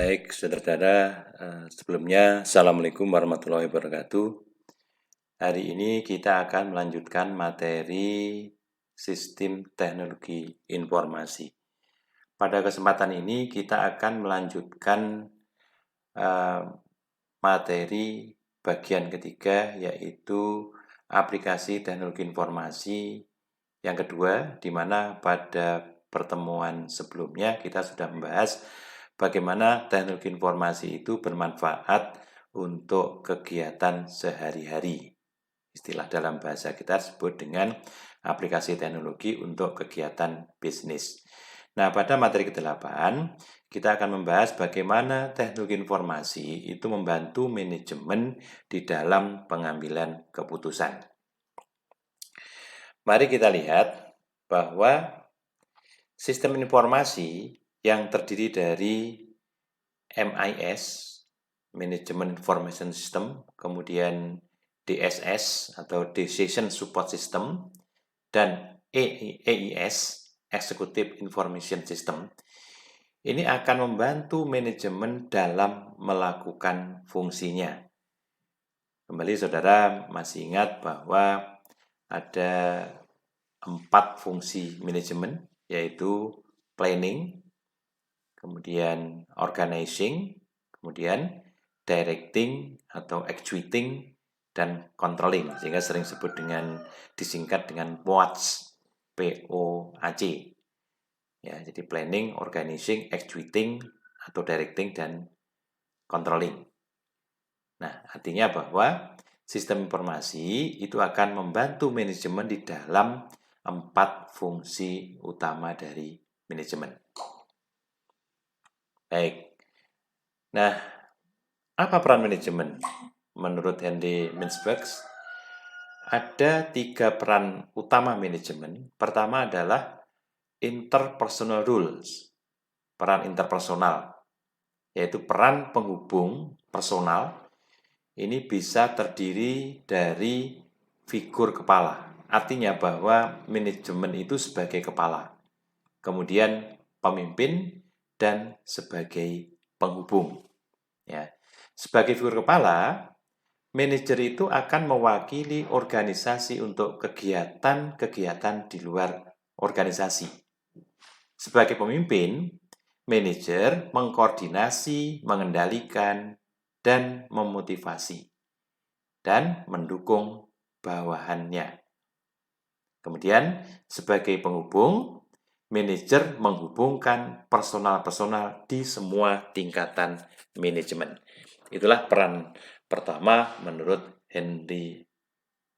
Baik, saudara-saudara, sebelumnya Assalamualaikum warahmatullahi wabarakatuh. Hari ini kita akan melanjutkan materi Sistem Teknologi Informasi. Pada kesempatan ini kita akan melanjutkan materi bagian ketiga, yaitu aplikasi teknologi informasi yang kedua, di mana pada pertemuan sebelumnya kita sudah membahas bagaimana teknologi informasi itu bermanfaat untuk kegiatan sehari-hari. Istilah dalam bahasa kita sebut dengan aplikasi teknologi untuk kegiatan bisnis. Nah, pada materi ke-8, kita akan membahas bagaimana teknologi informasi itu membantu manajemen di dalam pengambilan keputusan. Mari kita lihat bahwa sistem informasi yang terdiri dari MIS, Management Information System, kemudian DSS atau Decision Support System, dan EIS, Executive Information System, ini akan membantu manajemen dalam melakukan fungsinya. Kembali saudara masih ingat bahwa ada 4 fungsi manajemen, yaitu planning, kemudian organizing, kemudian directing atau actuating, dan controlling, sehingga sering disingkat dengan POAC, POAC. Ya, jadi planning, organizing, actuating atau directing, dan controlling. Nah, artinya bahwa sistem informasi itu akan membantu manajemen di dalam 4 fungsi utama dari manajemen. Baik. Nah, apa peran manajemen? Menurut Henry Mintzberg, ada 3 peran utama manajemen. Pertama adalah interpersonal rules, peran interpersonal, yaitu peran penghubung personal. Ini bisa terdiri dari figur kepala. Artinya bahwa manajemen itu sebagai kepala, kemudian pemimpin, dan sebagai penghubung. Ya. Sebagai figur kepala, manajer itu akan mewakili organisasi untuk kegiatan-kegiatan di luar organisasi. Sebagai pemimpin, manajer mengkoordinasi, mengendalikan, dan memotivasi, dan mendukung bawahannya. Kemudian, sebagai penghubung, manajer menghubungkan personal-personal di semua tingkatan manajemen. Itulah peran pertama menurut Henry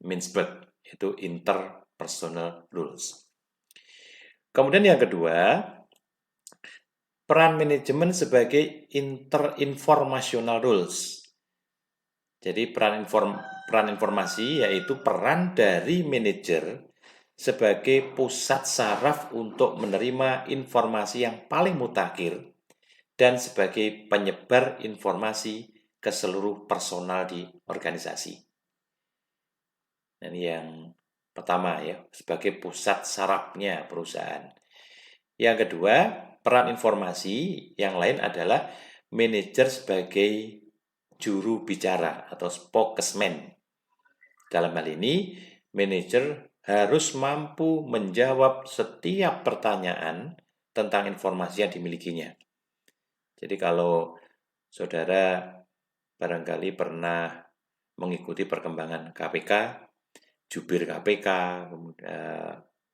Mintzberg, yaitu interpersonal rules. Kemudian yang kedua, peran manajemen sebagai interinformational rules. Jadi peran informasi yaitu peran dari manajer sebagai pusat saraf untuk menerima informasi yang paling mutakhir dan sebagai penyebar informasi ke seluruh personal di organisasi. Ini yang pertama ya, sebagai pusat sarafnya perusahaan. Yang kedua, peran informasi yang lain adalah manajer sebagai juru bicara atau spokesman. Dalam hal ini, manajer harus mampu menjawab setiap pertanyaan tentang informasi yang dimilikinya. Jadi kalau saudara barangkali pernah mengikuti perkembangan KPK, jubir KPK,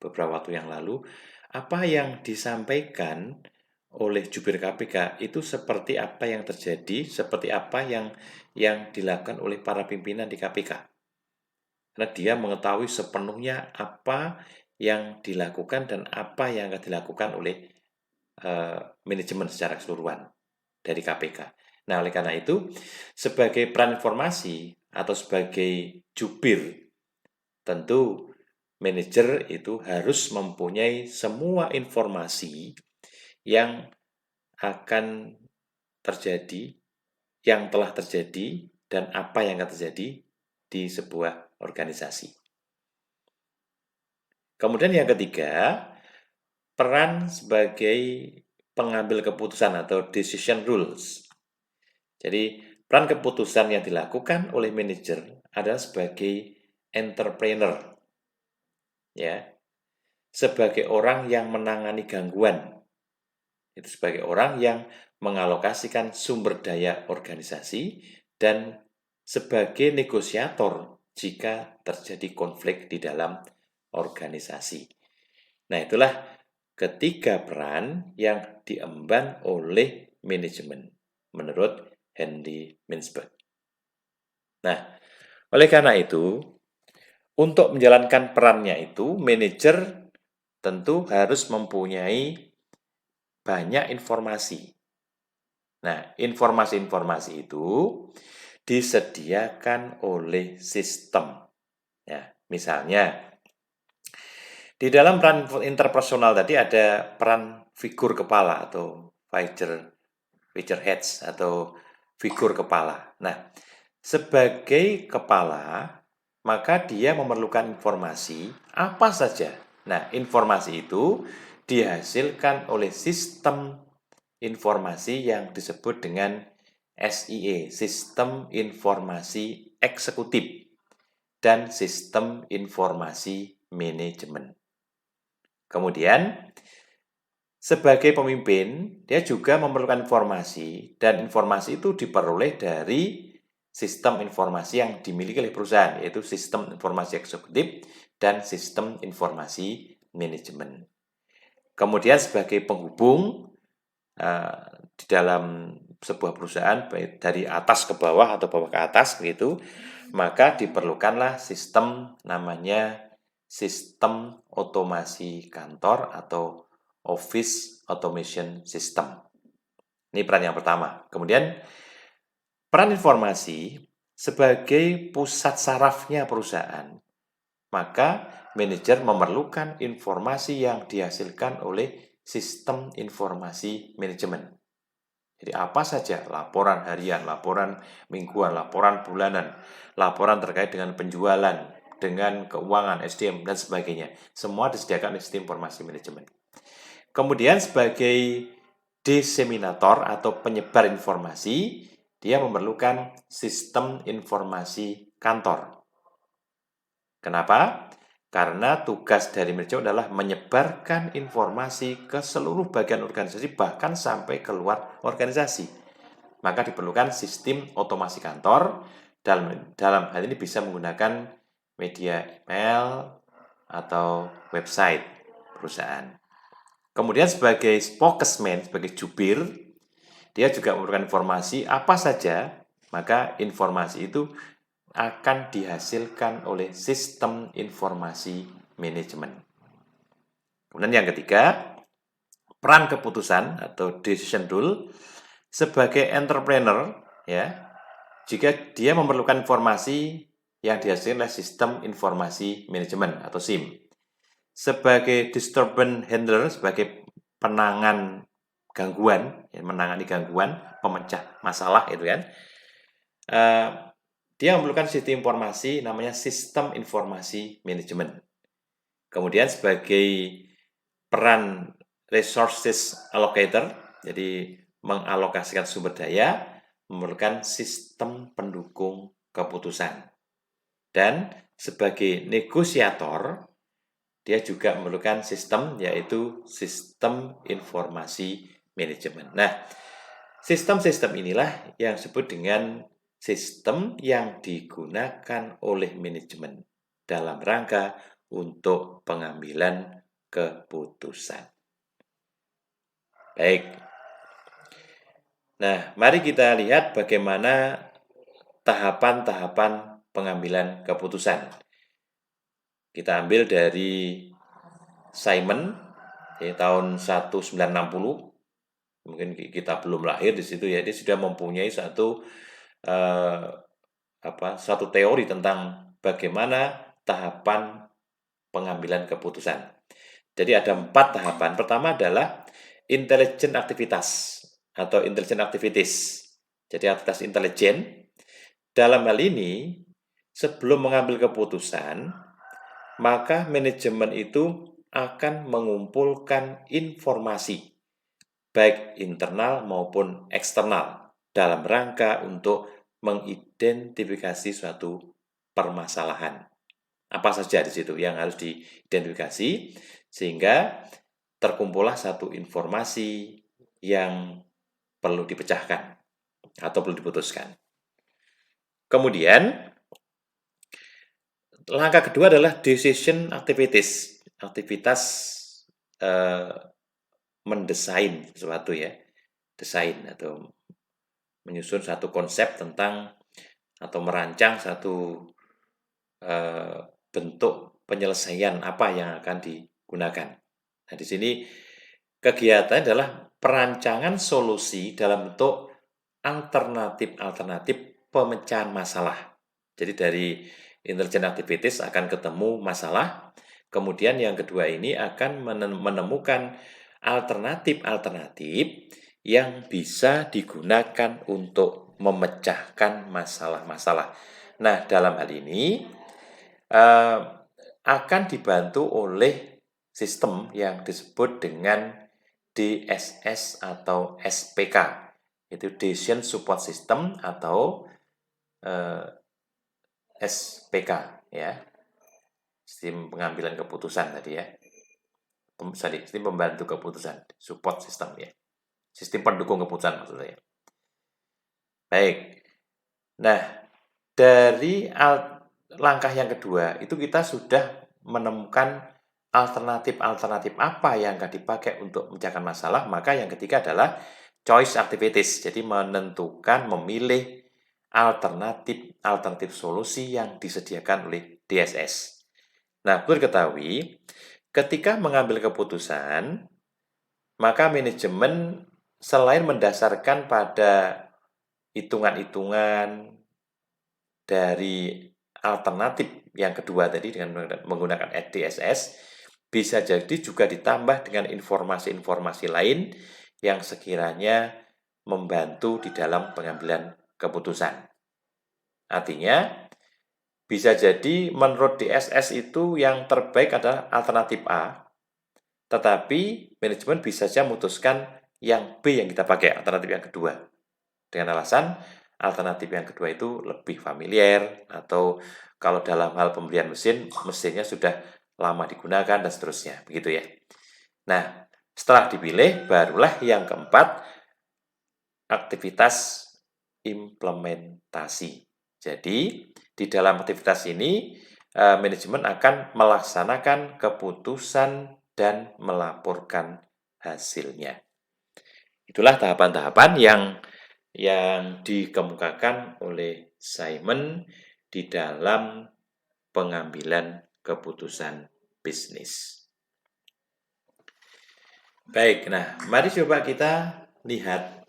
beberapa waktu yang lalu, apa yang disampaikan oleh jubir KPK itu seperti apa yang terjadi, seperti apa yang dilakukan oleh para pimpinan di KPK. Karena dia mengetahui sepenuhnya apa yang dilakukan dan apa yang akan dilakukan oleh manajemen secara keseluruhan dari KPK. Nah, oleh karena itu, sebagai peran informasi atau sebagai jubir, tentu manajer itu harus mempunyai semua informasi yang akan terjadi, yang telah terjadi, dan apa yang akan terjadi di sebuah organisasi. Kemudian yang ketiga, peran sebagai pengambil keputusan atau decision rules. Jadi, peran keputusan yang dilakukan oleh manajer adalah sebagai entrepreneur, ya, sebagai orang yang menangani gangguan, itu sebagai orang yang mengalokasikan sumber daya organisasi dan sebagai negosiator jika terjadi konflik di dalam organisasi. Nah, itulah ketiga peran yang diemban oleh manajemen menurut Henry Mintzberg. Nah, oleh karena itu, untuk menjalankan perannya itu, manajer tentu harus mempunyai banyak informasi. Nah, informasi-informasi itu disediakan oleh sistem. Ya, misalnya, di dalam peran interpersonal tadi ada peran figur kepala atau figureheads atau figur kepala. Nah, sebagai kepala, maka dia memerlukan informasi apa saja. Nah, informasi itu dihasilkan oleh sistem informasi yang disebut dengan SIE, Sistem Informasi Eksekutif, dan Sistem Informasi Manajemen. Kemudian, sebagai pemimpin, dia juga memerlukan informasi, dan informasi itu diperoleh dari sistem informasi yang dimiliki oleh perusahaan, yaitu sistem informasi eksekutif dan sistem informasi manajemen. Kemudian sebagai penghubung di dalam sebuah perusahaan, baik dari atas ke bawah atau bawah ke atas begitu, maka diperlukanlah sistem namanya sistem otomasi kantor atau Office Automation System. Ini peran yang pertama. Kemudian peran informasi sebagai pusat sarafnya perusahaan. Maka manajer memerlukan informasi yang dihasilkan oleh sistem informasi manajemen. Jadi apa saja laporan harian, laporan mingguan, laporan bulanan, laporan terkait dengan penjualan, dengan keuangan, SDM, dan sebagainya. Semua disediakan oleh sistem informasi manajemen. Kemudian sebagai diseminator atau penyebar informasi, dia memerlukan sistem informasi kantor. Kenapa? Karena tugas dari manajemen adalah menyebarkan informasi ke seluruh bagian organisasi, bahkan sampai keluar organisasi. Maka diperlukan sistem otomasi kantor, dalam hal ini bisa menggunakan media email atau website perusahaan. Kemudian sebagai spokesman, sebagai jubir, dia juga memerlukan informasi apa saja, maka informasi itu akan dihasilkan oleh sistem informasi manajemen. Kemudian yang ketiga, peran keputusan atau decision rule sebagai entrepreneur, ya, jika dia memerlukan informasi yang dihasilkan oleh sistem informasi manajemen atau SIM. Sebagai disturbance handler, sebagai penangan gangguan, ya, menangani gangguan, pemecah masalah itu kan. Dia memerlukan sistem informasi namanya sistem informasi manajemen. Kemudian sebagai peran resources allocator, jadi mengalokasikan sumber daya, memerlukan sistem pendukung keputusan. Dan sebagai negosiator, dia juga memerlukan sistem, yaitu sistem informasi manajemen. Nah, sistem-sistem inilah yang disebut dengan sistem yang digunakan oleh manajemen dalam rangka untuk pengambilan keputusan. Baik. Nah, mari kita lihat bagaimana tahapan-tahapan pengambilan keputusan. Kita ambil dari Simon tahun 1960. Mungkin kita belum lahir di situ ya. Dia sudah mempunyai satu teori tentang bagaimana tahapan pengambilan keputusan. Jadi ada 4 tahapan. Pertama adalah intelligent aktivitas atau intelligent activities. Jadi aktivitas intelijen. Dalam hal ini, sebelum mengambil keputusan, maka manajemen itu akan mengumpulkan informasi baik internal maupun eksternal, dalam rangka untuk mengidentifikasi suatu permasalahan. Apa saja di situ yang harus diidentifikasi, sehingga terkumpullah satu informasi yang perlu dipecahkan atau perlu diputuskan. Kemudian, langkah kedua adalah decision activities, aktivitas mendesain sesuatu ya, desain atau menyusun satu konsep tentang atau merancang satu bentuk penyelesaian apa yang akan digunakan. Nah, di sini kegiatan adalah perancangan solusi dalam bentuk alternatif-alternatif pemecahan masalah. Jadi dari intelligent activities akan ketemu masalah, kemudian yang kedua ini akan menemukan alternatif-alternatif yang bisa digunakan untuk memecahkan masalah-masalah. Nah, dalam hal ini akan dibantu oleh sistem yang disebut dengan DSS atau SPK, itu Decision Support System atau SPK ya, sistem pengambilan keputusan tadi ya, sistem pembantu keputusan, support system ya, sistem pendukung keputusan maksud saya. Baik, nah dari langkah yang kedua itu kita sudah menemukan alternatif-alternatif apa yang akan dipakai untuk memecahkan masalah, maka yang ketiga adalah choice activities, jadi menentukan, memilih alternatif solusi yang disediakan oleh DSS. Nah, perlu diketahui, ketika mengambil keputusan, maka manajemen selain mendasarkan pada hitungan-hitungan dari alternatif yang kedua tadi dengan menggunakan DSS, bisa jadi juga ditambah dengan informasi-informasi lain yang sekiranya membantu di dalam pengambilan keputusan. Artinya, bisa jadi menurut DSS itu yang terbaik adalah alternatif A, tetapi manajemen bisa saja memutuskan yang B yang kita pakai, alternatif yang kedua. Dengan alasan alternatif yang kedua itu lebih familiar, atau kalau dalam hal pembelian mesinnya sudah lama digunakan dan seterusnya, begitu ya. Nah, setelah dipilih, barulah yang keempat, aktivitas implementasi. Jadi, di dalam aktivitas ini, manajemen akan melaksanakan keputusan dan melaporkan hasilnya. Itulah tahapan-tahapan yang dikemukakan oleh Simon di dalam pengambilan keputusan bisnis. Baik, nah mari coba kita lihat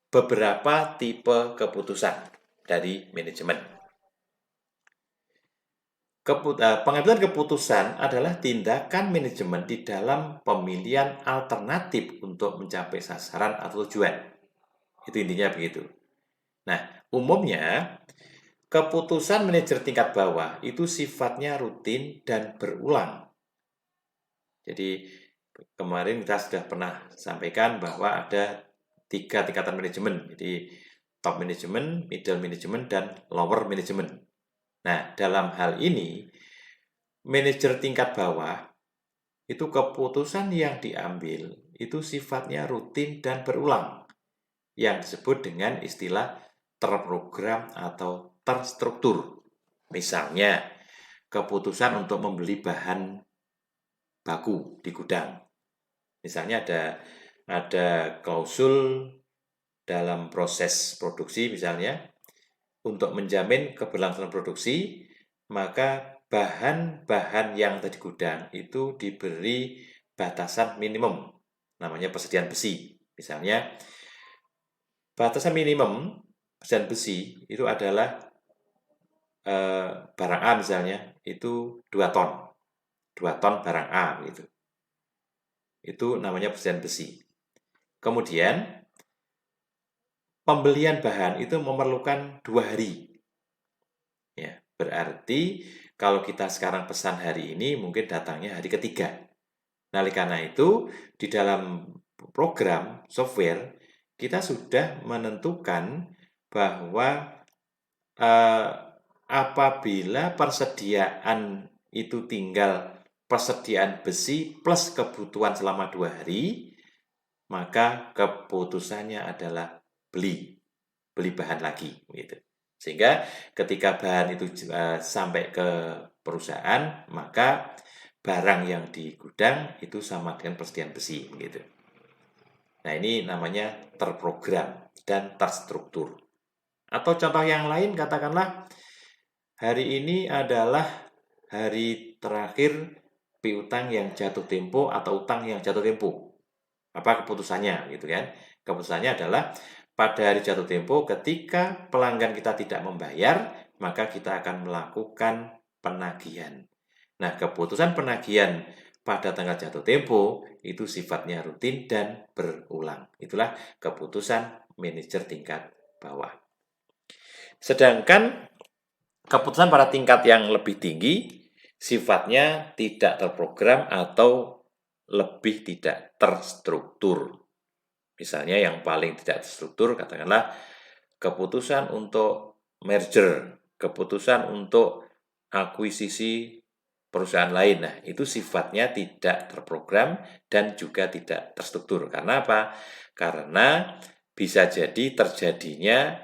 beberapa tipe keputusan dari manajemen. Pengambilan keputusan adalah tindakan manajemen di dalam pemilihan alternatif untuk mencapai sasaran atau tujuan. Itu intinya begitu. Nah, umumnya keputusan manajer tingkat bawah itu sifatnya rutin dan berulang. Jadi, kemarin kita sudah pernah sampaikan bahwa ada 3 tingkatan manajemen. Jadi, top management, middle management, dan lower management. Nah, dalam hal ini, manajer tingkat bawah itu keputusan yang diambil itu sifatnya rutin dan berulang, yang disebut dengan istilah terprogram atau terstruktur. Misalnya, keputusan untuk membeli bahan baku di gudang. Misalnya ada klausul dalam proses produksi misalnya, untuk menjamin keberlangsungan produksi, maka bahan-bahan yang ada di gudang itu diberi batasan minimum, namanya persediaan besi. Misalnya, batasan minimum persediaan besi itu adalah barang A misalnya, itu 2 ton. 2 ton barang A, gitu. Itu namanya persediaan besi. Kemudian, pembelian bahan itu memerlukan 2 hari. Ya, berarti kalau kita sekarang pesan hari ini, mungkin datangnya hari ketiga. Nah, oleh karena itu, di dalam program software, kita sudah menentukan bahwa apabila persediaan itu tinggal persediaan besi plus kebutuhan selama 2 hari, maka keputusannya adalah beli bahan lagi gitu. Sehingga ketika bahan itu sampai ke perusahaan, maka barang yang di gudang itu sama dengan persediaan besi gitu. Nah, ini namanya terprogram dan terstruktur. Atau contoh yang lain, katakanlah hari ini adalah hari terakhir piutang yang jatuh tempo atau utang yang jatuh tempo. Apa keputusannya gitu kan? Keputusannya adalah pada hari jatuh tempo ketika pelanggan kita tidak membayar, maka kita akan melakukan penagihan. Nah, keputusan penagihan pada tanggal jatuh tempo itu sifatnya rutin dan berulang. Itulah keputusan manajer tingkat bawah. Sedangkan keputusan pada tingkat yang lebih tinggi sifatnya tidak terprogram atau lebih tidak terstruktur. Misalnya yang paling tidak terstruktur, katakanlah keputusan untuk merger, keputusan untuk akuisisi perusahaan lain. Nah, itu sifatnya tidak terprogram dan juga tidak terstruktur. Karena apa? Karena bisa jadi terjadinya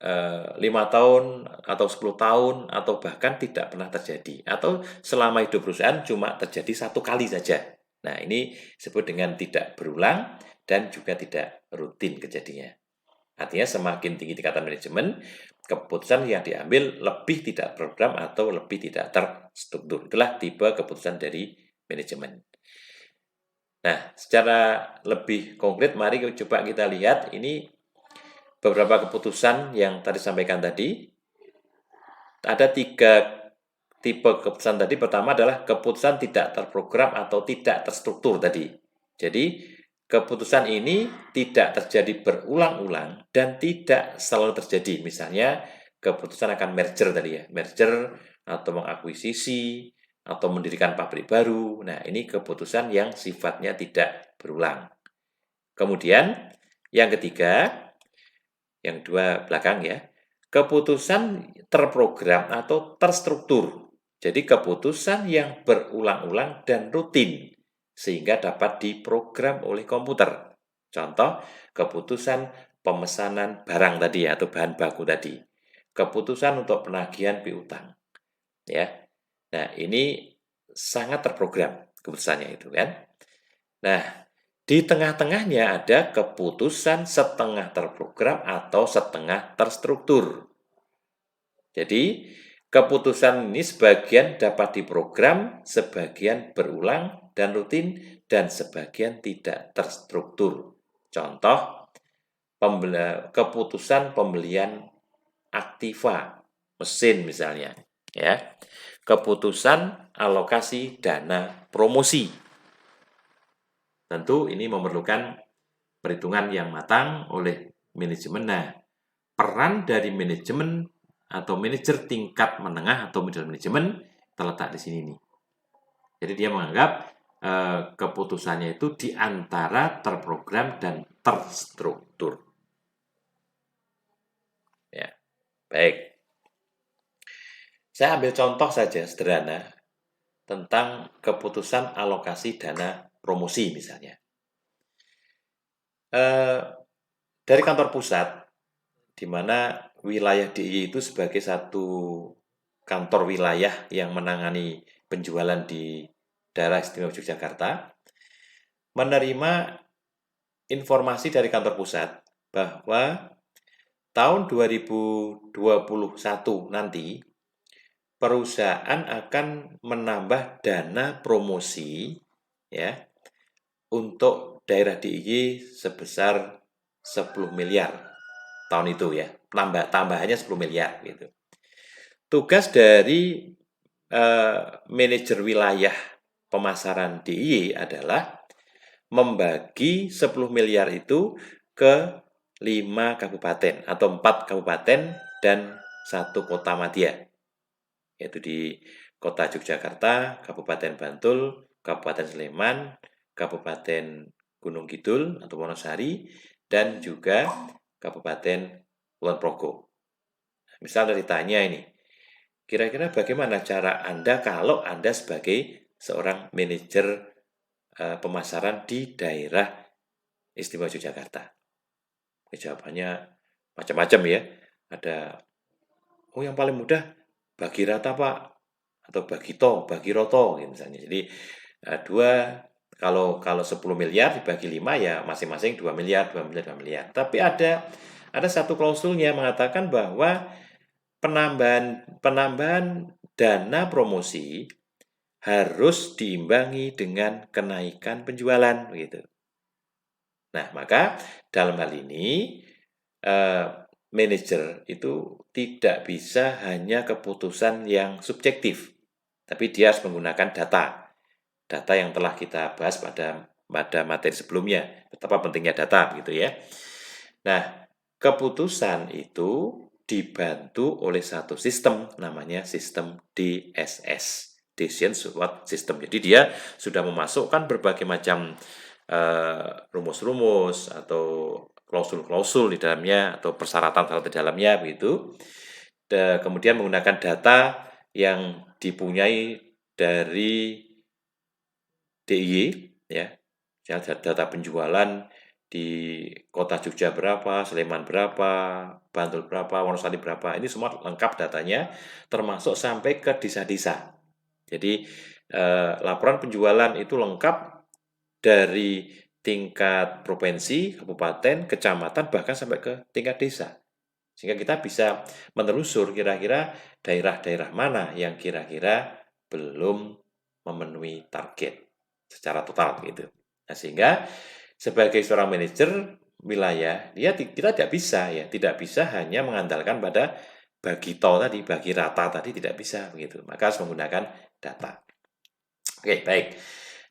5 tahun atau 10 tahun atau bahkan tidak pernah terjadi. Atau selama hidup perusahaan cuma terjadi 1 kali saja. Nah, ini disebut dengan tidak berulang dan juga tidak rutin kejadiannya. Artinya semakin tinggi tingkatan manajemen, keputusan yang diambil lebih tidak program atau lebih tidak terstruktur. Itulah tipe keputusan dari manajemen. Nah, secara lebih konkret, mari coba kita lihat ini beberapa keputusan yang tadi sampaikan tadi. Ada 3 tipe keputusan tadi. Pertama adalah keputusan tidak terprogram atau tidak terstruktur tadi. Jadi, keputusan ini tidak terjadi berulang-ulang dan tidak selalu terjadi. Misalnya, keputusan akan merger tadi ya. Merger atau mengakuisisi atau mendirikan pabrik baru. Nah, ini keputusan yang sifatnya tidak berulang. Kemudian, yang ketiga, yang 2 belakang ya, keputusan terprogram atau terstruktur. Jadi keputusan yang berulang-ulang dan rutin sehingga dapat diprogram oleh komputer. Contoh, keputusan pemesanan barang tadi atau bahan baku tadi. Keputusan untuk penagihan piutang. Ya. Nah, ini sangat terprogram keputusannya itu kan. Nah, di tengah-tengahnya ada keputusan setengah terprogram atau setengah terstruktur. Jadi, keputusan ini sebagian dapat diprogram, sebagian berulang dan rutin, dan sebagian tidak terstruktur. Contoh, keputusan pembelian aktiva, mesin misalnya. Ya, keputusan alokasi dana promosi. Tentu ini memerlukan perhitungan yang matang oleh manajemen. Nah, peran dari manajemen atau manajer tingkat menengah atau middle manajemen terletak di sini nih. Jadi dia menganggap keputusannya itu di antara terprogram dan terstruktur. Ya, baik. Saya ambil contoh saja sederhana tentang keputusan alokasi dana promosi misalnya. Dari kantor pusat, di mana wilayah DIY itu sebagai satu kantor wilayah yang menangani penjualan di daerah istimewa Yogyakarta, menerima informasi dari kantor pusat bahwa tahun 2021 nanti perusahaan akan menambah dana promosi ya untuk daerah DIY sebesar 10 miliar tahun itu ya. Tambahannya 10 miliar gitu. Tugas dari manajer wilayah pemasaran DIY adalah membagi 10 miliar itu ke 5 kabupaten atau 4 kabupaten dan 1 kota madya. Yaitu di Kota Yogyakarta, Kabupaten Bantul, Kabupaten Sleman, Kabupaten Gunung Kidul atau Wonosari, dan juga Kabupaten Kulon Progo. Misal ditanya ini, kira-kira bagaimana cara Anda kalau Anda sebagai seorang manajer pemasaran di daerah istimewa Yogyakarta? Jawabannya macam-macam ya. Ada, yang paling mudah bagi rata Pak, atau bagi roto gitu misalnya. Jadi kalau 10 miliar dibagi 5 ya masing-masing 2 miliar, 2 miliar, 2 miliar. Tapi ada satu klausulnya mengatakan bahwa penambahan dana promosi harus diimbangi dengan kenaikan penjualan begitu. Nah, maka dalam hal ini manajer itu tidak bisa hanya keputusan yang subjektif, tapi dia harus menggunakan data yang telah kita bahas pada materi sebelumnya, betapa pentingnya data gitu ya. Nah, keputusan itu dibantu oleh satu sistem, namanya sistem DSS, Decision Support System. Jadi dia sudah memasukkan berbagai macam rumus-rumus atau klausul-klausul di dalamnya atau persyaratan-persyaratan di dalamnya begitu. Kemudian menggunakan data yang dipunyai dari DIY ya. Data penjualan di kota Jogja berapa, Sleman berapa, Bantul berapa, Wonosari berapa. Ini semua lengkap datanya termasuk sampai ke desa-desa. Jadi laporan penjualan itu lengkap dari tingkat provinsi, kabupaten, kecamatan, bahkan sampai ke tingkat desa. Sehingga kita bisa menelusur kira-kira daerah-daerah mana yang kira-kira belum memenuhi target secara total gitu. Nah, sehingga sebagai seorang manajer wilayah, kita tidak bisa hanya mengandalkan pada bagi rata tadi tidak bisa begitu. Maka harus menggunakan data. Oke, baik.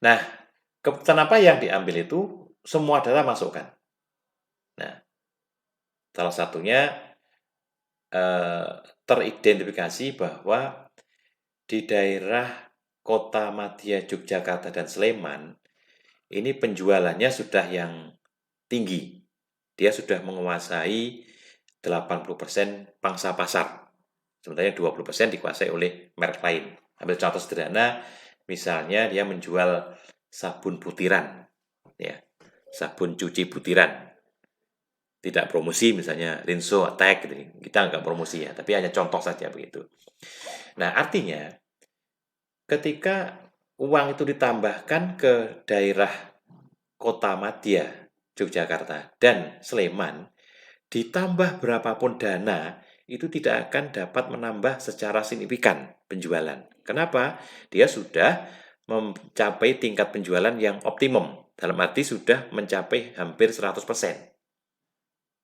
Nah, kenapa yang diambil itu semua data masukkan? Nah, salah satunya teridentifikasi bahwa di daerah Kota Madya Yogyakarta dan Sleman ini penjualannya sudah yang tinggi. Dia sudah menguasai 80% pangsa pasar. Sementara 20% dikuasai oleh merek lain. Ambil contoh sederhana, misalnya dia menjual sabun butiran, ya, sabun cuci butiran. Tidak promosi misalnya Rinso, Attack gitu. Kita nggak promosi ya, tapi hanya contoh saja begitu. Nah, artinya ketika uang itu ditambahkan ke daerah Kota Madya, Yogyakarta, dan Sleman, ditambah berapapun dana, itu tidak akan dapat menambah secara signifikan penjualan. Kenapa? Dia sudah mencapai tingkat penjualan yang optimum. Dalam arti sudah mencapai hampir 100%.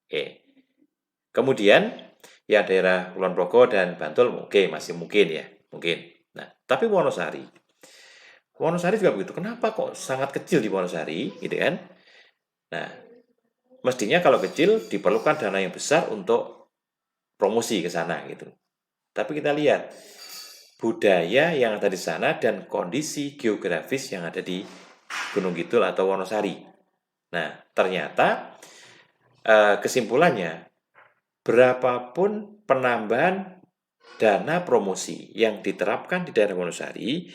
Oke. Kemudian, ya daerah Kulon Progo dan Bantul, masih mungkin ya. Mungkin. Nah, tapi Wonosari juga begitu. Kenapa kok sangat kecil di Wonosari, gitu kan? Nah, mestinya kalau kecil diperlukan dana yang besar untuk promosi ke sana gitu. Tapi kita lihat budaya yang ada di sana dan kondisi geografis yang ada di Gunung Kidul atau Wonosari. Nah, ternyata kesimpulannya berapapun penambahan dana promosi yang diterapkan di daerah Wonosari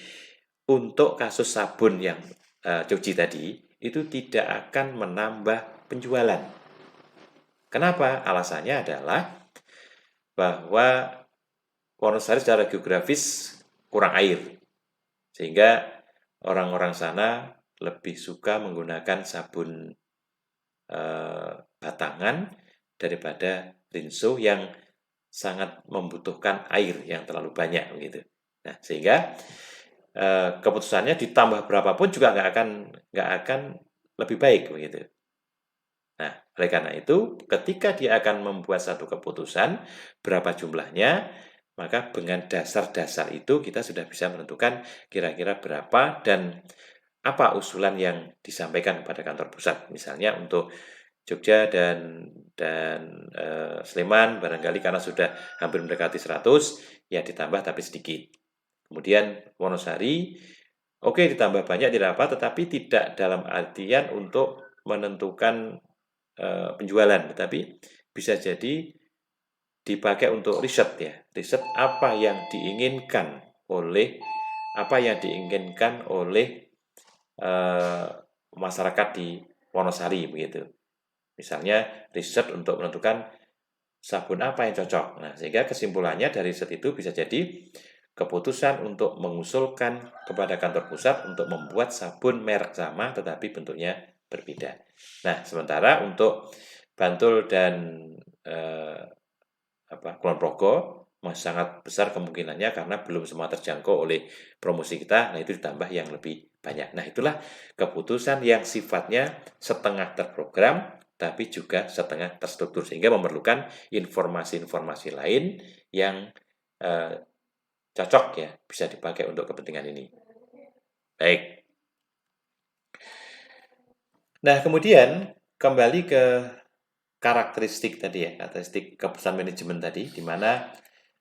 untuk kasus sabun yang cuci tadi itu tidak akan menambah penjualan. Kenapa? Alasannya adalah bahwa Wonosari secara geografis kurang air, sehingga orang-orang sana lebih suka menggunakan sabun batangan daripada Rinso yang sangat membutuhkan air yang terlalu banyak begitu. Nah, sehingga keputusannya ditambah berapapun juga nggak akan lebih baik begitu. Nah, oleh karena itu, ketika dia akan membuat satu keputusan berapa jumlahnya, maka dengan dasar-dasar itu kita sudah bisa menentukan kira-kira berapa dan apa usulan yang disampaikan kepada kantor pusat. Misalnya untuk Jogja dan Sleman barangkali karena sudah hampir mendekati 100, ya ditambah tapi sedikit. Kemudian Wonosari Oke, ditambah banyak tidak apa, tetapi tidak dalam artian untuk menentukan penjualan, tetapi bisa jadi dipakai untuk riset ya. Riset apa yang diinginkan oleh eh, masyarakat di Wonosari begitu. Misalnya riset untuk menentukan sabun apa yang cocok. Nah, sehingga kesimpulannya dari riset itu bisa jadi keputusan untuk mengusulkan kepada kantor pusat untuk membuat sabun merek sama tetapi bentuknya berbeda. Nah, sementara untuk Bantul dan eh, Kulon Progo masih sangat besar kemungkinannya karena belum semua terjangkau oleh promosi kita. Nah, itu ditambah yang lebih banyak. Nah, itulah keputusan yang sifatnya setengah terprogram tapi juga setengah terstruktur sehingga memerlukan informasi-informasi lain yang eh, cocok ya bisa dipakai untuk kepentingan ini. Baik. Nah, kemudian kembali ke karakteristik tadi ya, karakteristik keputusan manajemen tadi, di mana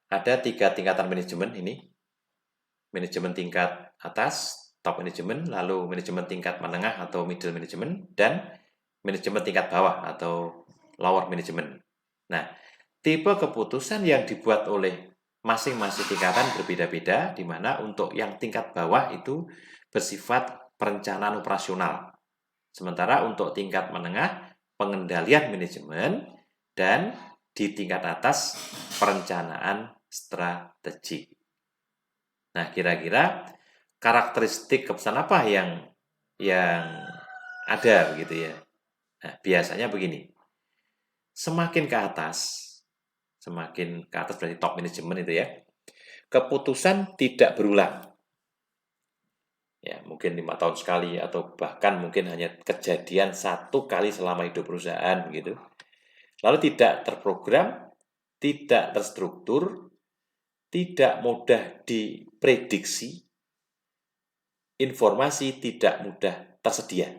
ada 3 tingkatan manajemen ini. Manajemen tingkat atas, top manajemen, lalu manajemen tingkat menengah atau middle management, dan manajemen tingkat bawah atau lower management. Nah, tipe keputusan yang dibuat oleh masing-masing tingkatan berbeda-beda, di mana untuk yang tingkat bawah itu bersifat perencanaan operasional. Sementara untuk tingkat menengah, pengendalian manajemen, dan di tingkat atas, perencanaan strategik. Nah, kira-kira karakteristik keputusan apa yang ada begitu ya. Nah, biasanya begini. Semakin ke atas berarti top manajemen itu ya. Keputusan tidak berulang. Ya, mungkin 5 tahun sekali atau bahkan mungkin hanya kejadian 1 kali selama hidup perusahaan begitu. Lalu tidak terprogram, tidak terstruktur, tidak mudah diprediksi, informasi tidak mudah tersedia.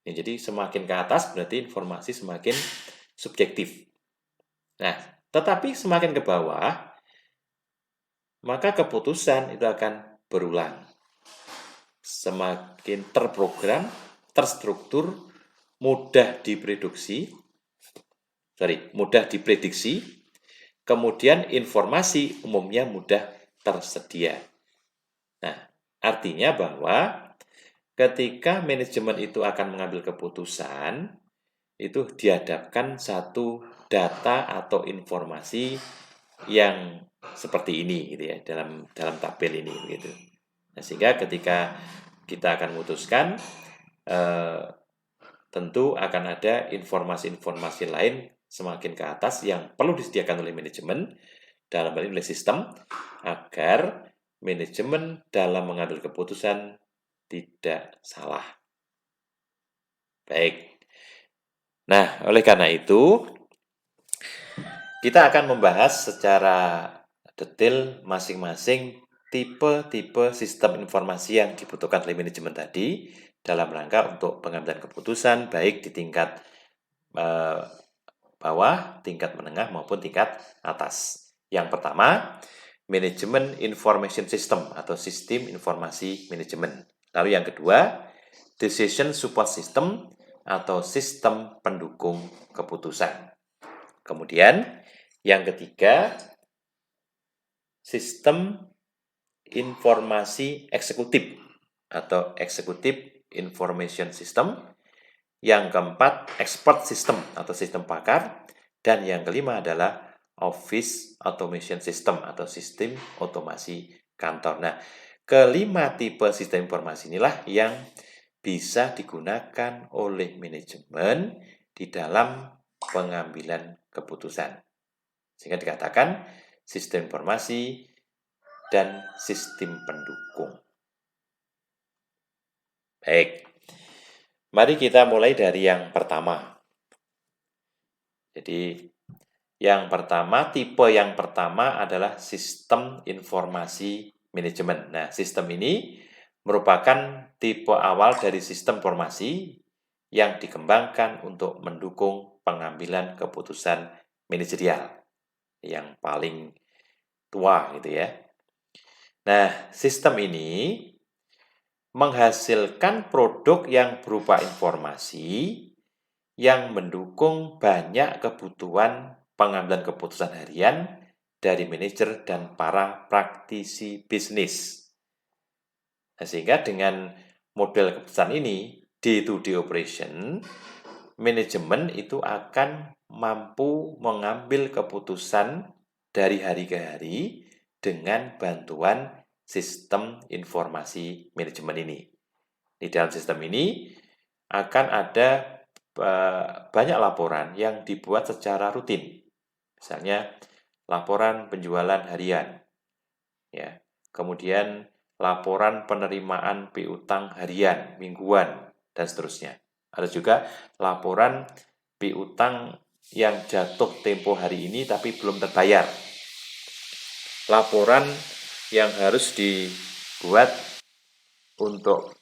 Ya, jadi semakin ke atas berarti informasi semakin subjektif. Nah, tetapi semakin ke bawah, maka keputusan itu akan berulang. Semakin terprogram, terstruktur, mudah diprediksi, kemudian informasi umumnya mudah tersedia. Nah, artinya bahwa ketika manajemen itu akan mengambil keputusan, itu dihadapkan satu data atau informasi yang seperti ini gitu ya dalam tabel ini gitu. Nah, sehingga ketika kita akan memutuskan tentu akan ada informasi-informasi lain semakin ke atas yang perlu disediakan oleh manajemen dalam hal ini oleh sistem agar manajemen dalam mengambil keputusan tidak salah. Baik. Nah, oleh karena itu, kita akan membahas secara detail masing-masing tipe-tipe sistem informasi yang dibutuhkan oleh manajemen tadi dalam rangka untuk pengambilan keputusan baik di tingkat bawah, tingkat menengah maupun tingkat atas. Yang pertama, manajemen information system atau sistem informasi manajemen. Lalu yang kedua, decision support system atau sistem pendukung keputusan. Kemudian yang ketiga, sistem informasi eksekutif atau executive information system. Yang keempat, expert system atau sistem pakar. Dan yang kelima adalah office automation system atau sistem otomasi kantor. Nah, kelima tipe sistem informasi inilah yang bisa digunakan oleh manajemen di dalam pengambilan keputusan. Sehingga dikatakan sistem informasi dan sistem pendukung. Baik, mari kita mulai dari yang pertama. Jadi, tipe yang pertama adalah sistem informasi manajemen. Nah, sistem ini merupakan tipe awal dari sistem informasi yang dikembangkan untuk mendukung pengambilan keputusan manajerial yang paling tua gitu ya. Nah, sistem ini menghasilkan produk yang berupa informasi yang mendukung banyak kebutuhan pengambilan keputusan harian dari manajer dan para praktisi bisnis. Nah, sehingga dengan model keputusan ini, day-to-day operation, manajemen itu akan mampu mengambil keputusan dari hari ke hari dengan bantuan sistem informasi manajemen ini. Di dalam sistem ini akan ada banyak laporan yang dibuat secara rutin. Misalnya laporan penjualan harian, ya. Kemudian laporan penerimaan piutang harian, mingguan, dan seterusnya. Ada juga laporan piutang yang jatuh tempo hari ini tapi belum terbayar. Laporan yang harus dibuat untuk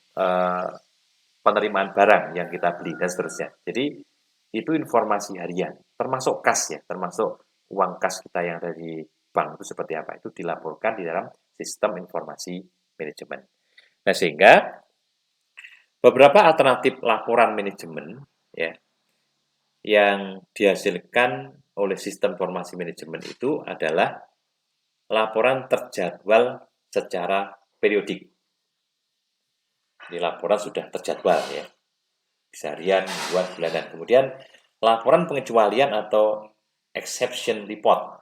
penerimaan barang yang kita beli dan seterusnya. Jadi itu informasi harian, termasuk kas ya, termasuk uang kas kita yang ada di bank itu seperti apa, itu dilaporkan di dalam sistem informasi manajemen. Nah, sehingga beberapa alternatif laporan manajemen ya yang dihasilkan oleh sistem informasi manajemen itu adalah laporan terjadwal secara periodik. Ini laporan sudah terjadwal ya, bisa harian, mingguan, bulanan. Kemudian laporan pengecualian atau exception report.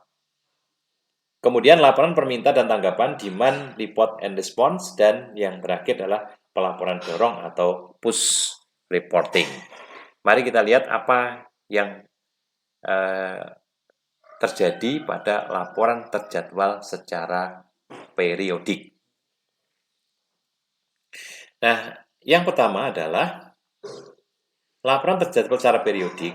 Kemudian laporan permintaan dan tanggapan, demand, report and response, dan yang terakhir adalah pelaporan dorong atau push reporting. Mari kita lihat apa yang terjadi pada laporan terjadwal secara periodik. Nah, yang pertama adalah laporan terjadwal secara periodik.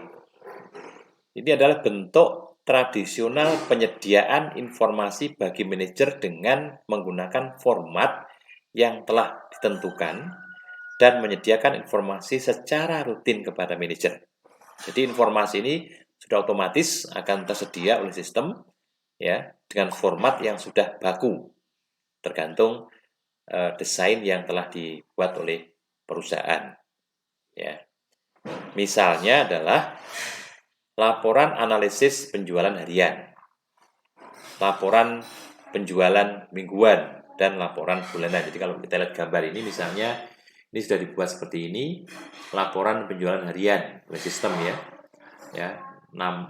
Ini adalah bentuk tradisional penyediaan informasi bagi manajer dengan menggunakan format yang telah ditentukan dan menyediakan informasi secara rutin kepada manajer. Jadi informasi ini sudah otomatis akan tersedia oleh sistem ya dengan format yang sudah baku tergantung desain yang telah dibuat oleh perusahaan. Ya. Misalnya adalah laporan analisis penjualan harian, laporan penjualan mingguan, dan laporan bulanan. Jadi kalau kita lihat gambar ini misalnya, ini sudah dibuat seperti ini, laporan penjualan harian oleh sistem ya,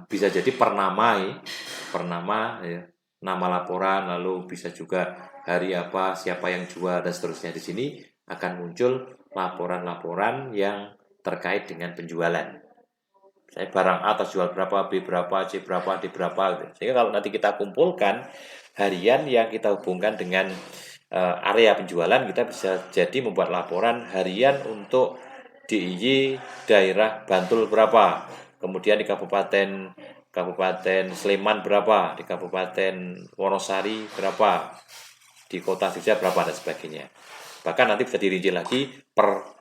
bisa jadi per nama ya, nama laporan, lalu bisa juga hari apa, siapa yang jual, dan seterusnya. Di sini akan muncul laporan-laporan yang terkait dengan penjualan. Saya barang A terjual berapa, B berapa, C berapa, D berapa. Sehingga kalau nanti kita kumpulkan harian yang kita hubungkan dengan area penjualan, kita bisa jadi membuat laporan harian untuk DIY daerah Bantul berapa, kemudian di Kabupaten Sleman berapa, di Kabupaten Wonosari berapa, di Kota Jogja berapa, dan sebagainya. Bahkan nanti bisa dirinci lagi per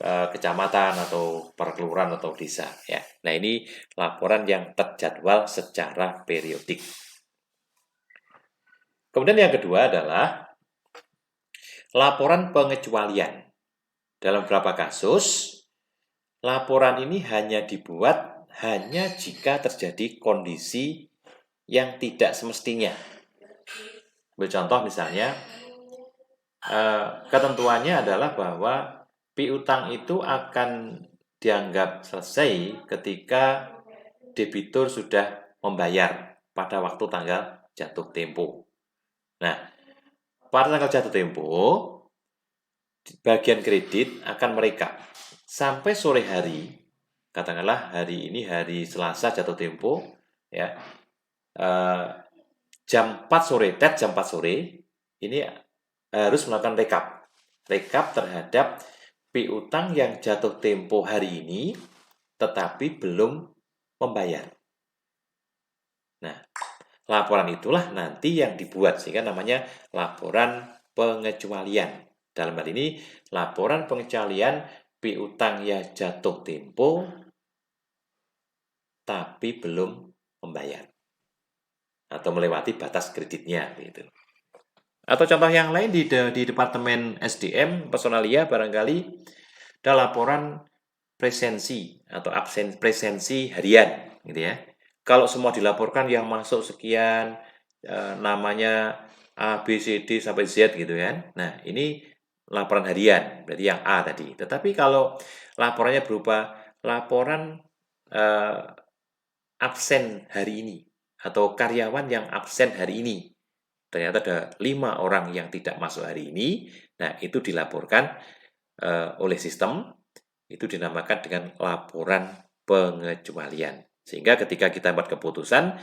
kecamatan atau per kelurahan atau desa ya. Nah, ini laporan yang terjadwal secara periodik. Kemudian yang kedua adalah laporan pengecualian. Dalam beberapa kasus, laporan ini hanya dibuat hanya jika terjadi kondisi yang tidak semestinya. Contoh misalnya, ketentuannya adalah bahwa piutang itu akan dianggap selesai ketika debitur sudah membayar pada waktu tanggal jatuh tempo. Nah, pada tanggal jatuh tempo, bagian kredit akan merekap sampai sore hari, katakanlah hari ini hari Selasa jatuh tempo, ya, jam 4 sore, jam 4 sore, ini harus melakukan rekap terhadap piutang yang jatuh tempo hari ini, tetapi belum membayar. Nah, laporan itulah nanti yang dibuat, sehingga namanya laporan pengecualian. Dalam hal ini, laporan pengecualian piutang yang jatuh tempo, tapi belum membayar, atau melewati batas kreditnya. Gitu. Atau contoh yang lain di Departemen SDM, personalia barangkali ada laporan presensi atau absen presensi harian gitu ya. Kalau semua dilaporkan yang masuk sekian, namanya A, B, C, D sampai Z gitu kan. Nah, ini laporan harian, berarti yang A tadi. Tetapi kalau laporannya berupa laporan eh, absen hari ini atau karyawan yang absen hari ini, ternyata ada 5 orang yang tidak masuk hari ini, nah itu dilaporkan oleh sistem, itu dinamakan dengan laporan pengecualian. Sehingga ketika kita buat keputusan,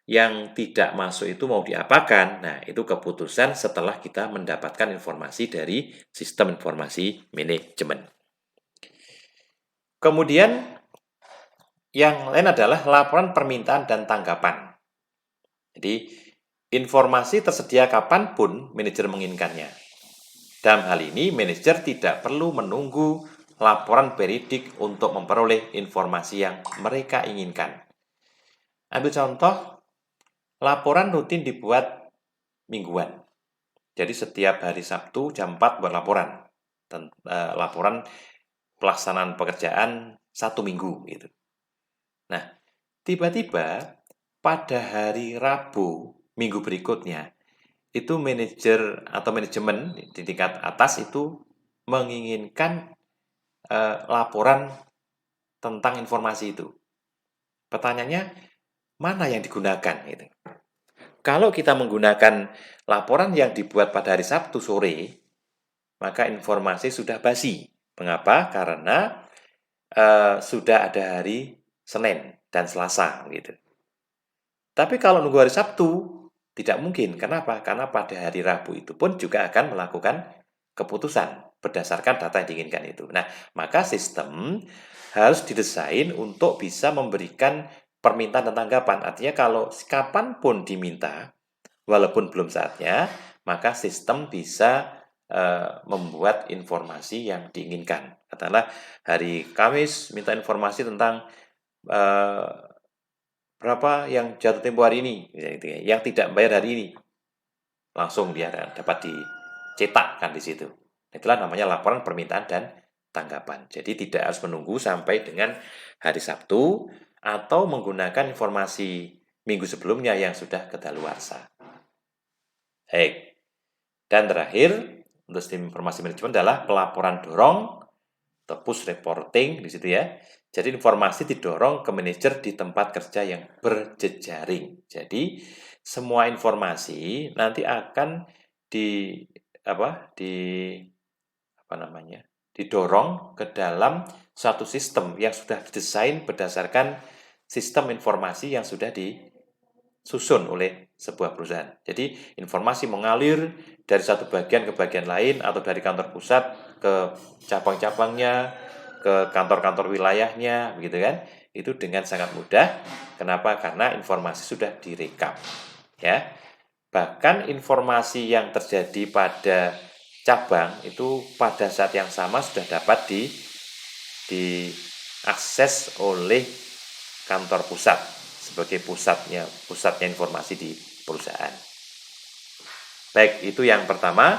yang tidak masuk itu mau diapakan, nah itu keputusan setelah kita mendapatkan informasi dari sistem informasi manajemen. Kemudian yang lain adalah laporan permintaan dan tanggapan. Jadi informasi tersedia kapanpun manajer menginginkannya. Dalam hal ini, manajer tidak perlu menunggu laporan periodik untuk memperoleh informasi yang mereka inginkan. Ambil contoh, laporan rutin dibuat mingguan. Jadi setiap hari Sabtu jam 4 buat laporan. Laporan pelaksanaan pekerjaan 1 minggu. Gitu. Nah, tiba-tiba pada hari Rabu minggu berikutnya, itu manajer atau manajemen di tingkat atas itu menginginkan laporan tentang informasi itu. Pertanyaannya, mana yang digunakan? Gitu. Kalau kita menggunakan laporan yang dibuat pada hari Sabtu sore, maka informasi sudah basi. Mengapa? Karena sudah ada hari Senin dan Selasa. Gitu. Tapi kalau nunggu hari Sabtu, tidak mungkin. Kenapa? Karena pada hari Rabu itu pun juga akan melakukan keputusan berdasarkan data yang diinginkan itu. Nah, maka sistem harus didesain untuk bisa memberikan permintaan dan tanggapan. Artinya kalau kapanpun diminta, walaupun belum saatnya, maka sistem bisa membuat informasi yang diinginkan. Katakanlah hari Kamis minta informasi tentang berapa yang jatuh tempo hari ini, yang tidak bayar hari ini, langsung dia dapat dicetakkan di situ. Itulah namanya laporan permintaan dan tanggapan. Jadi tidak harus menunggu sampai dengan hari Sabtu atau menggunakan informasi minggu sebelumnya yang sudah kedaluarsa. Baik. Dan terakhir, untuk sistem informasi manajemen adalah pelaporan dorong atau push reporting di situ ya. Jadi informasi didorong ke manajer di tempat kerja yang berjejaring. Jadi semua informasi nanti akan didorong ke dalam suatu sistem yang sudah didesain berdasarkan sistem informasi yang sudah disusun oleh sebuah perusahaan. Jadi informasi mengalir dari satu bagian ke bagian lain atau dari kantor pusat ke cabang-cabangnya, ke kantor-kantor wilayahnya, begitu kan? Itu dengan sangat mudah. Kenapa? Karena informasi sudah direkap. Ya. Bahkan informasi yang terjadi pada cabang itu pada saat yang sama sudah dapat diakses oleh kantor pusat sebagai pusatnya informasi di perusahaan. Baik, itu yang pertama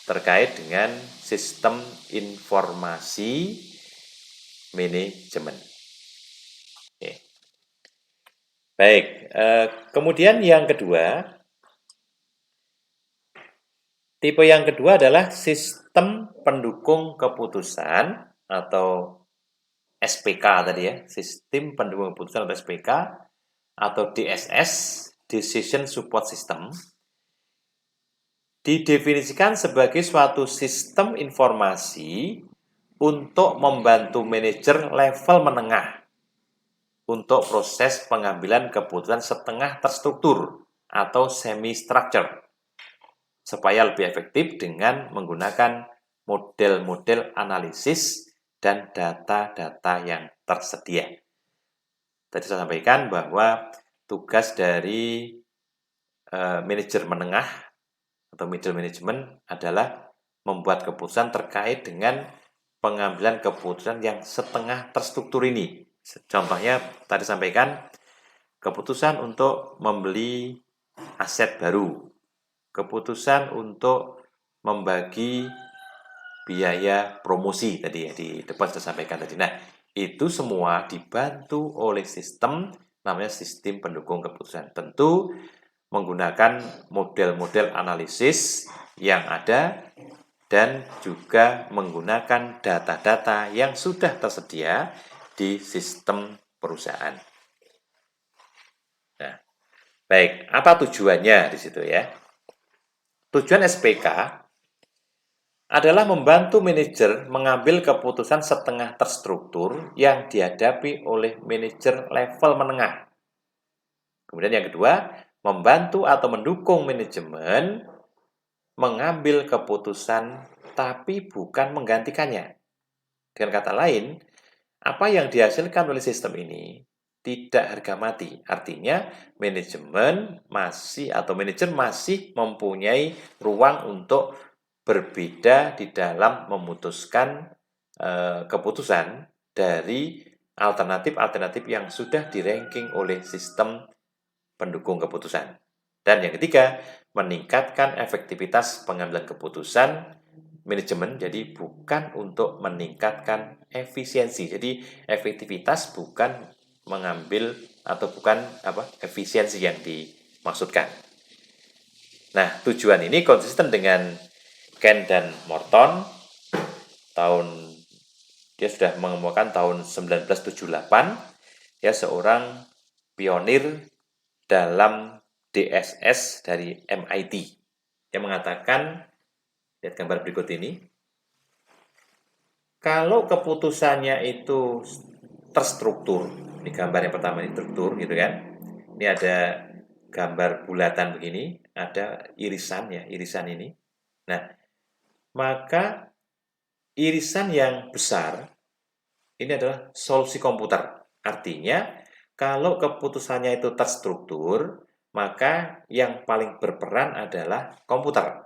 terkait dengan sistem informasi manajemen. Oke. Baik, kemudian yang kedua, tipe yang kedua adalah sistem pendukung keputusan atau SPK tadi ya, sistem pendukung keputusan atau SPK atau DSS, Decision Support System, didefinisikan sebagai suatu sistem informasi untuk membantu manajer level menengah untuk proses pengambilan keputusan setengah terstruktur atau semi-structure supaya lebih efektif dengan menggunakan model-model analisis dan data-data yang tersedia. Tadi saya sampaikan bahwa tugas dari manajer menengah atau middle management adalah membuat keputusan terkait dengan pengambilan keputusan yang setengah terstruktur ini. Contohnya tadi sampaikan keputusan untuk membeli aset baru, keputusan untuk membagi biaya promosi tadi ya, di depan sudah sampaikan tadi. Nah, itu semua dibantu oleh sistem namanya sistem pendukung keputusan. Tentu menggunakan model-model analisis yang ada dan juga menggunakan data-data yang sudah tersedia di sistem perusahaan. Nah, baik, apa tujuannya di situ ya? Tujuan SPK adalah membantu manajer mengambil keputusan setengah terstruktur yang dihadapi oleh manajer level menengah. Kemudian yang kedua, membantu atau mendukung manajemen mengambil keputusan tapi bukan menggantikannya. Dengan kata lain, apa yang dihasilkan oleh sistem ini tidak harga mati. Artinya, manajer masih mempunyai ruang untuk berbeda di dalam memutuskan keputusan dari alternatif-alternatif yang sudah di-ranking oleh sistem pendukung keputusan. Dan yang ketiga, meningkatkan efektivitas pengambilan keputusan manajemen, jadi bukan untuk meningkatkan efisiensi. Jadi efektivitas bukan mengambil atau bukan efisiensi yang dimaksudkan. Nah, tujuan ini konsisten dengan Ken dan Morton dia sudah mengemukakan tahun 1978 ya, seorang pionir dalam DSS dari MIT yang mengatakan, lihat gambar berikut ini, kalau keputusannya itu terstruktur, ini gambar yang pertama ini struktur gitu kan, ini ada gambar bulatan begini, ada irisan ya, irisan ini. Nah, maka irisan yang besar ini adalah solusi komputer. Artinya, kalau keputusannya itu terstruktur, maka yang paling berperan adalah komputer.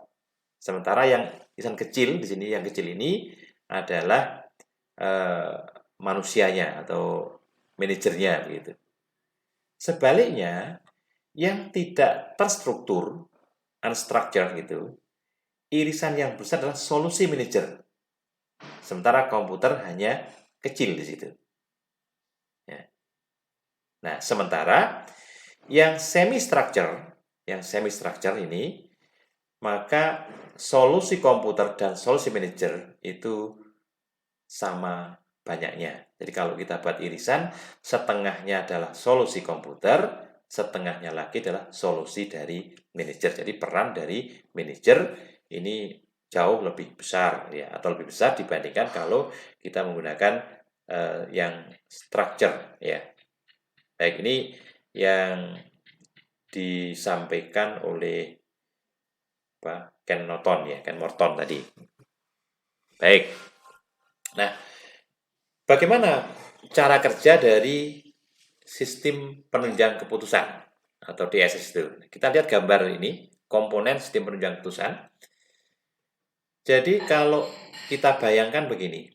Sementara yang irisan kecil di sini, yang kecil ini adalah manusianya atau manajernya begitu. Sebaliknya, yang tidak terstruktur, unstructured gitu, irisan yang besar adalah solusi manajer. Sementara komputer hanya kecil di situ. Ya. Nah, sementara yang semi-structure ini, maka solusi komputer dan solusi manajer itu sama banyaknya. Jadi kalau kita buat irisan, setengahnya adalah solusi komputer, setengahnya lagi adalah solusi dari manajer. Jadi peran dari manajer ini jauh lebih besar ya, atau lebih besar dibandingkan kalau kita menggunakan yang structure ya. Baik, ini yang disampaikan oleh Ken Morton tadi. Baik. Nah, bagaimana cara kerja dari sistem penunjang keputusan atau DSS itu? Kita lihat gambar ini, komponen sistem penunjang keputusan. Jadi kalau kita bayangkan begini,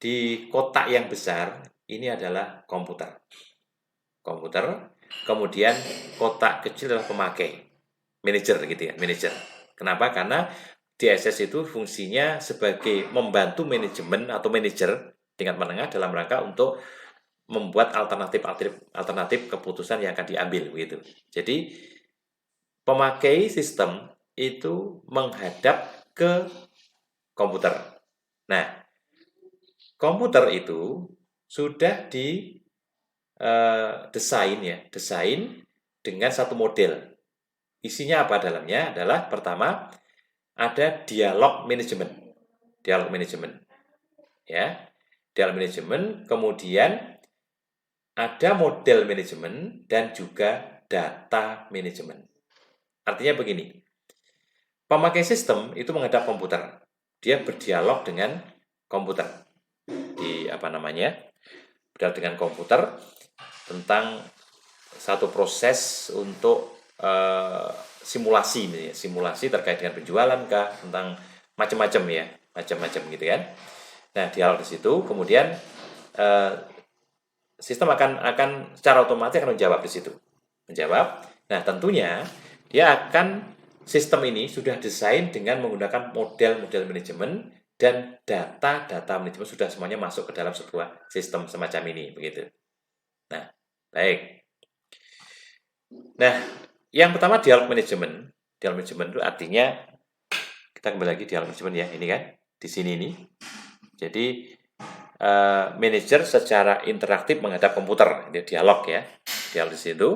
di kotak yang besar ini adalah komputer. Kemudian kotak kecil adalah pemakai, manajer gitu ya, manajer. Kenapa? Karena DSS itu fungsinya sebagai membantu manajemen atau manajer tingkat menengah dalam rangka untuk membuat alternatif keputusan yang akan diambil begitu. Jadi pemakai sistem itu menghadap ke komputer. Nah, komputer itu sudah desain dengan satu model. Isinya apa dalamnya? Adalah pertama ada dialog manajemen. Ya. Dialog manajemen, kemudian ada model manajemen dan juga data manajemen. Artinya begini. Pemakai sistem itu menghadap komputer. Dia berdialog dengan komputer. Berdialog dengan komputer tentang satu proses untuk simulasi terkait dengan penjualan kah, tentang macam-macam gitu kan. Nah, dialog di situ, kemudian sistem akan secara otomatis akan menjawab di situ. Nah, tentunya dia akan sistem ini sudah desain dengan menggunakan model-model manajemen dan data-data manajemen sudah semuanya masuk ke dalam sebuah sistem semacam ini, begitu. Nah, baik. Nah, yang pertama dialog manajemen. Dialog manajemen itu artinya, kita kembali lagi dialog manajemen ya, ini kan, di sini nih. Jadi, manajer secara interaktif menghadap komputer, ini dialog ya. Dialog di situ.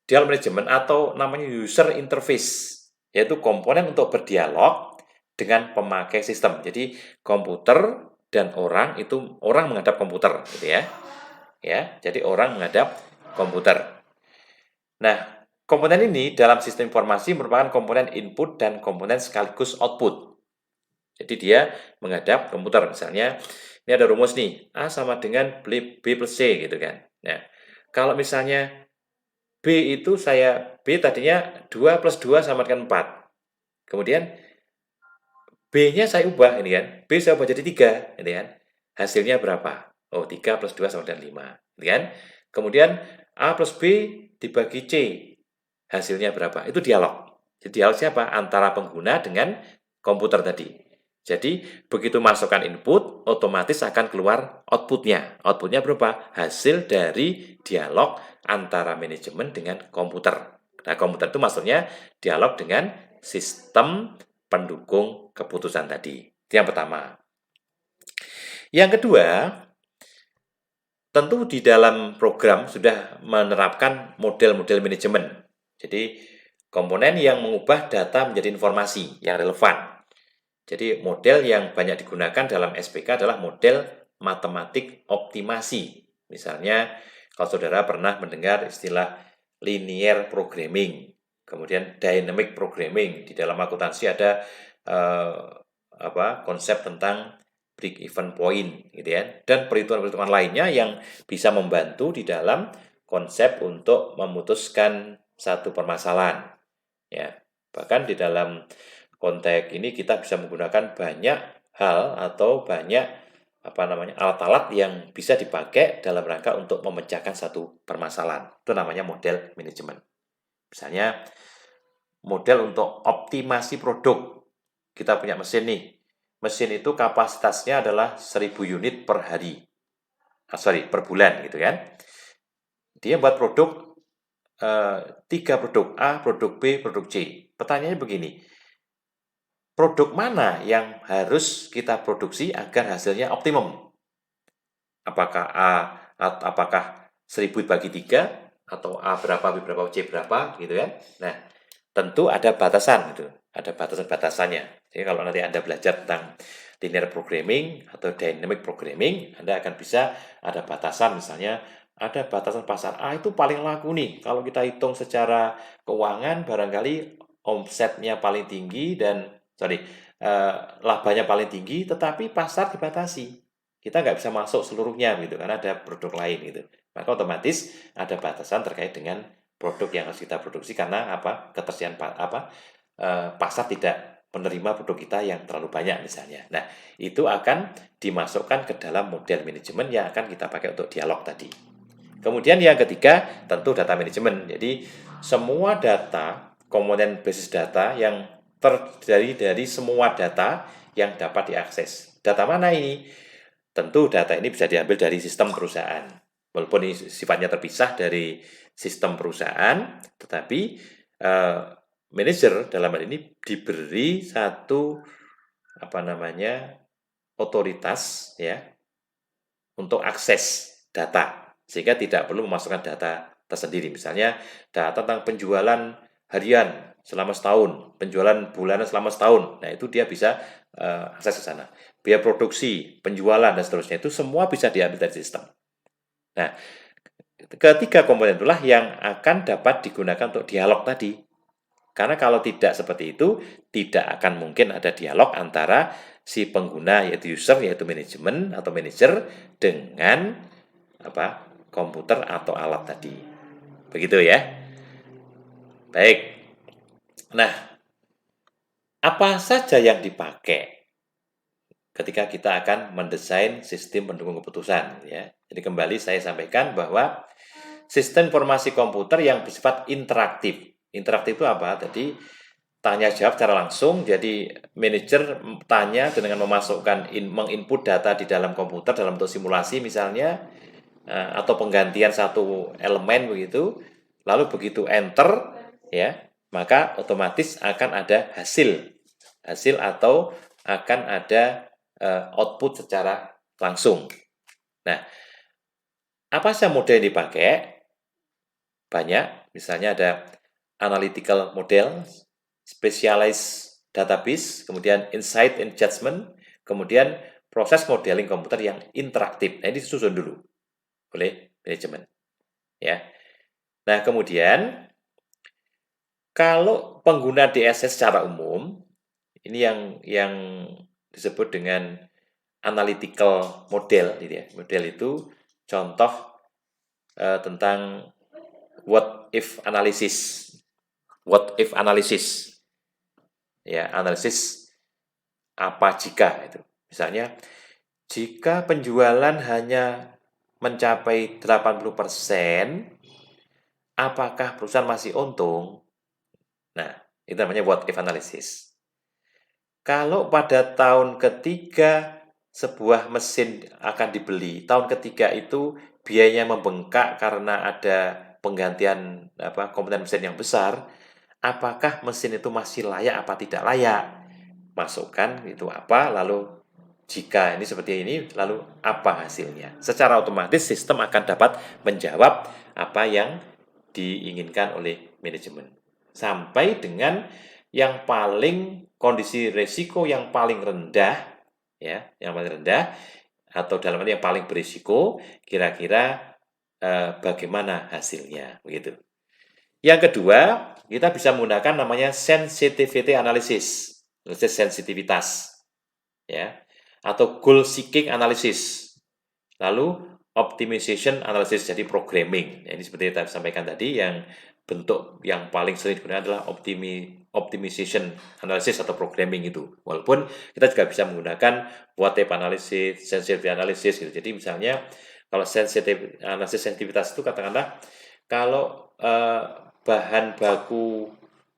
Dialog manajemen atau namanya user interface, yaitu komponen untuk berdialog dengan pemakai sistem. Jadi komputer dan orang itu orang menghadap komputer, gitu ya. Ya, jadi orang menghadap komputer. Nah, komponen ini dalam sistem informasi merupakan komponen input dan komponen sekaligus output. Jadi dia menghadap komputer. Misalnya, ini ada rumus nih, A sama dengan B plus C gitu kan. Nah, kalau misalnya B itu B tadinya 2 plus 2 sama dengan 4. Kemudian B-nya saya ubah ini kan. B saya ubah jadi 3, ini kan. Hasilnya berapa? Oh, 3 plus 2 sama dengan 5, ini kan. Kemudian A plus B dibagi C. Hasilnya berapa? Itu dialog. Jadi dialog siapa? Antara pengguna dengan komputer tadi. Jadi begitu masukkan input, otomatis akan keluar outputnya. Outputnya berapa? Hasil dari dialog antara manajemen dengan komputer. Nah, komputer itu maksudnya dialog dengan sistem pendukung keputusan tadi. Itu yang pertama. Yang kedua, tentu di dalam program sudah menerapkan model-model manajemen. Jadi, komponen yang mengubah data menjadi informasi yang relevan. Jadi model yang banyak digunakan dalam SPK adalah model matematik optimasi. Misalnya, kalau saudara pernah mendengar istilah linear programming, kemudian dynamic programming. Di dalam akuntansi ada konsep tentang break even point, gitu ya, dan perhitungan-perhitungan lainnya yang bisa membantu di dalam konsep untuk memutuskan satu permasalahan. Ya, bahkan di dalam konteks ini kita bisa menggunakan banyak hal atau banyak alat-alat yang bisa dipakai dalam rangka untuk memecahkan satu permasalahan. Itu namanya model manajemen. Misalnya model untuk optimasi produk. Kita punya mesin nih. Mesin itu kapasitasnya adalah 1000 unit per hari. Per bulan gitu kan. Dia buat produk 3 produk A, produk B, produk C. Pertanyaannya begini, produk mana yang harus kita produksi agar hasilnya optimum? Apakah apakah 1000 bagi 3 atau A berapa, B berapa, C berapa gitu kan? Nah, tentu ada batasan gitu. Ada batasan-batasannya. Jadi kalau nanti Anda belajar tentang linear programming atau dynamic programming, Anda akan bisa ada batasan, misalnya ada batasan pasar A itu paling laku nih. Kalau kita hitung secara keuangan barangkali omsetnya paling tinggi dan labanya paling tinggi, tetapi pasar dibatasi. Kita nggak bisa masuk seluruhnya gitu, karena ada produk lain gitu. Maka otomatis ada batasan terkait dengan produk yang harus kita produksi karena ketersediaan pasar tidak menerima produk kita yang terlalu banyak misalnya. Nah, itu akan dimasukkan ke dalam model manajemen yang akan kita pakai untuk dialog tadi. Kemudian yang ketiga, tentu data manajemen. Jadi, semua data, komponen basis data yang terdiri dari semua data yang dapat diakses. Data mana ini? Tentu data ini bisa diambil dari sistem perusahaan. Walaupun ini sifatnya terpisah dari sistem perusahaan, tetapi manajer dalam hal ini diberi satu otoritas ya untuk akses data, sehingga tidak perlu memasukkan data tersendiri. Misalnya data tentang penjualan harian selama setahun, penjualan bulanan selama setahun. Nah, itu dia bisa akses ke sana. Biaya produksi, penjualan, dan seterusnya itu semua bisa diambil dari sistem. Nah, ketiga komponen itulah yang akan dapat digunakan untuk dialog tadi. Karena kalau tidak seperti itu, tidak akan mungkin ada dialog antara si pengguna, yaitu user, yaitu manajemen atau manajer, dengan komputer atau alat tadi. Begitu ya. Baik. Nah, apa saja yang dipakai ketika kita akan mendesain sistem pendukung keputusan ya. Jadi kembali saya sampaikan bahwa sistem informasi komputer yang bersifat interaktif Interaktif itu apa? Jadi tanya jawab secara langsung. Jadi manajer tanya dengan memasukkan menginput data di dalam komputer dalam bentuk simulasi misalnya, atau penggantian satu elemen begitu. Lalu begitu enter ya, maka otomatis akan ada hasil atau akan ada output secara langsung. Nah, apa saja model yang dipakai? Banyak, misalnya ada analytical model, specialized database, kemudian insight and judgment, kemudian proses modeling komputer yang interaktif. Nah, ini disusun dulu oleh manajemen. Ya. Nah, kemudian kalau pengguna DSS secara umum, ini yang disebut dengan analytical model, gitu ya. Model itu contoh tentang what if analysis. What if analysis. Ya, analisis apa jika itu. Misalnya, jika penjualan hanya mencapai 80%, apakah perusahaan masih untung? Nah, itu namanya what if analysis. Kalau pada tahun ketiga sebuah mesin akan dibeli, tahun ketiga itu biayanya membengkak karena ada penggantian komponen mesin yang besar, apakah mesin itu masih layak apa tidak layak? Masukkan itu apa, lalu jika ini seperti ini, lalu apa hasilnya? Secara otomatis sistem akan dapat menjawab apa yang diinginkan oleh manajemen. Sampai dengan yang paling kondisi resiko yang paling rendah, ya, yang paling rendah atau dalam arti yang paling berisiko, kira-kira bagaimana hasilnya, begitu. Yang kedua, kita bisa menggunakan namanya sensitivity analysis, analisis sensitivitas, ya, atau goal seeking analysis. Lalu optimization analysis, jadi programming. Ini seperti yang saya sampaikan tadi, yang bentuk yang paling sering digunakan adalah optimization analysis atau programming itu. Walaupun kita juga bisa menggunakan what if analysis, sensitivity analysis gitu. Jadi misalnya kalau sensitive analisis sensitivitas itu katakanlah kalau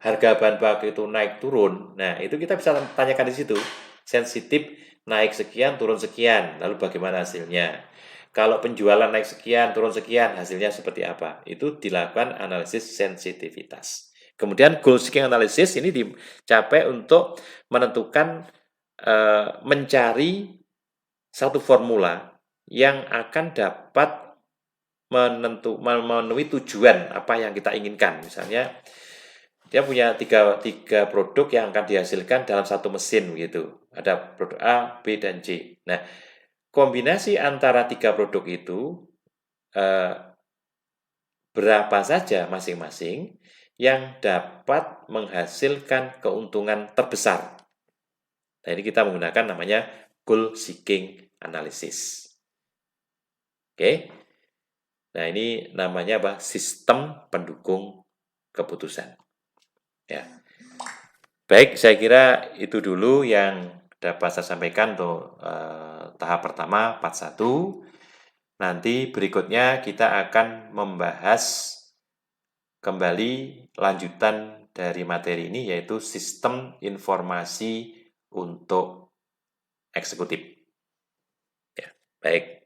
harga bahan baku itu naik turun, nah itu kita bisa tanyakan di situ, sensitif naik sekian, turun sekian, lalu bagaimana hasilnya. Kalau penjualan naik sekian, turun sekian, hasilnya seperti apa? Itu dilakukan analisis sensitivitas. Kemudian goal seeking analysis ini dicapai untuk menentukan, mencari satu formula yang akan dapat memenuhi tujuan apa yang kita inginkan. Misalnya dia punya tiga produk yang akan dihasilkan dalam satu mesin gitu. Ada produk A, B, dan C. Nah, kombinasi antara tiga produk itu berapa saja masing-masing yang dapat menghasilkan keuntungan terbesar. Nah, ini kita menggunakan namanya goal seeking analysis. Oke. Nah, ini namanya apa? Sistem pendukung keputusan. Ya. Baik, saya kira itu dulu yang dapat saya sampaikan untuk tahap pertama, part 1. Nanti berikutnya kita akan membahas kembali lanjutan dari materi ini, yaitu sistem informasi untuk eksekutif. Ya, baik.